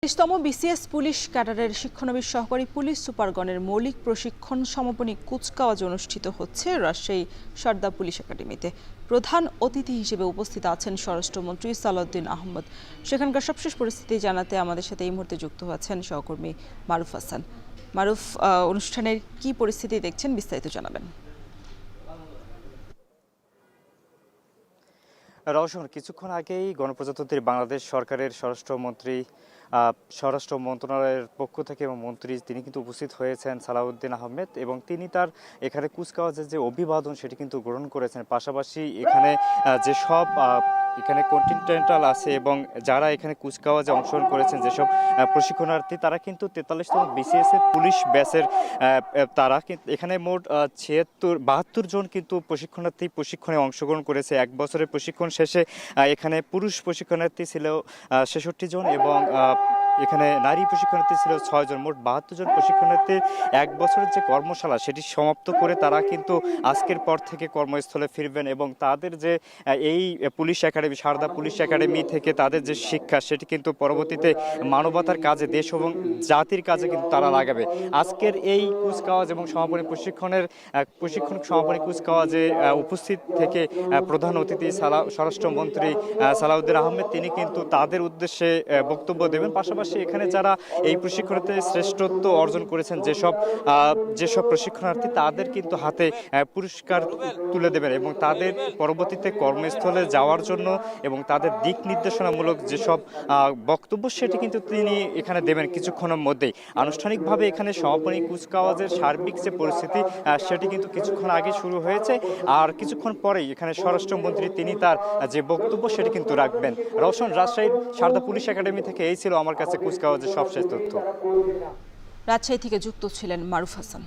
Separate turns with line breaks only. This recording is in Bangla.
তম বিসিএস পুলিশ ক্যাডারের শিক্ষানবিশ সহকারী পুলিশ সুপারগণের মৌলিক প্রশিক্ষণ সমাপনী কুচকাওয়াজ অনুষ্ঠিত হচ্ছে রাজশাহী সারদা পুলিশ একাডেমিতে। প্রধান অতিথি হিসেবে উপস্থিত আছেন স্বরাষ্ট্রমন্ত্রী সালাউদ্দিন আহমেদ। সেখানকার সবশেষ পরিস্থিতি জানাতে আমাদের সাথে এই মুহূর্তে যুক্ত হচ্ছেন সহকর্মী মারুফ হাসান। মারুফ, অনুষ্ঠানের কি পরিস্থিতি দেখছেন, বিস্তারিত জানাবেন।
রওশন, কিছুক্ষণ আগেই গণপ্রজাতন্ত্রী বাংলাদেশ সরকারের স্বরাষ্ট্র মন্ত্রণালয়ের পক্ষ থেকে এবং মন্ত্রী তিনি কিন্তু উপস্থিত হয়েছেন সালাউদ্দিন আহমেদ, এবং তিনি তার এখানে কুচকাওয়াজের যে অভিবাদন সেটি কিন্তু গ্রহণ করেছেন। পাশাপাশি এখানে যেসব এখানে কন্টিনেন্টাল আছে এবং যারা এখানে কুচকাওয়াজে অংশগ্রহণ করেছেন যেসব প্রশিক্ষণার্থী, তারা কিন্তু 43তম বিসিএস এর পুলিশ ব্যাচের তারা এখানে মোট 72 জন কিন্তু প্রশিক্ষণে অংশগ্রহণ করেছে। এক বছরের প্রশিক্ষণ শেষে এখানে পুরুষ প্রশিক্ষণার্থী ছিল 66 জন এবং এখানে নারী প্রশিক্ষণার্থী ছিল 6 জন। মোট 72 জন প্রশিক্ষণার্থীর এক বছরের যে কর্মশালা সেটি সমাপ্ত করে তারা কিন্তু আজকের পর থেকে কর্মস্থলে ফিরবেন, এবং তাদের যে এই police academy Sarada police academy থেকে তাদের যে শিক্ষা সেটি কিন্তু পরবর্তীতে মানবতার কাজে, দেশ এবং জাতির কাজে কিন্তু তারা লাগাবে। আজকের এই কুচকাওয়াজ এবং প্রশিক্ষণ সমাপনী কুচকাওয়াজে উপস্থিত থেকে প্রধান অতিথি স্বরাষ্ট্রমন্ত্রী সালাউদ্দিন আহমেদ তিনি কিন্তু তাদের উদ্দেশ্যে বক্তব্য দেবেন। পাশাপাশি এখানে যারা এই প্রশিক্ষণে শ্রেষ্ঠত্ব অর্জন করেছেন যেসব প্রশিক্ষণার্থী, তাদের কিন্তু হাতে পুরস্কার তুলে দেবেন এবং তাদের পরবর্তীতে কর্মস্থলে যাওয়ার জন্য এবং তাদের দিক নির্দেশনামূলক যেসব বক্তব্য সেটি কিন্তু তিনি এখানে দেবেন কিছুক্ষণের মধ্যেই। আনুষ্ঠানিকভাবে এখানে সমাপনী কুচকাওয়াজের সার্বিক যে পরিস্থিতি সেটি কিন্তু কিছুক্ষণ আগে শুরু হয়েছে, আর কিছুক্ষণ পরেই এখানে স্বরাষ্ট্রমন্ত্রী তিনি তার যে বক্তব্য সেটি কিন্তু রাখবেন। রওশন, রাজশাহীর সারদা পুলিশ একাডেমি থেকে এই ছিল আমার কাছে কুচকাওয়াজের সবশেষ তথ্য।
রাজশাহী থেকে যুক্ত ছিলেন মারুফ হাসান।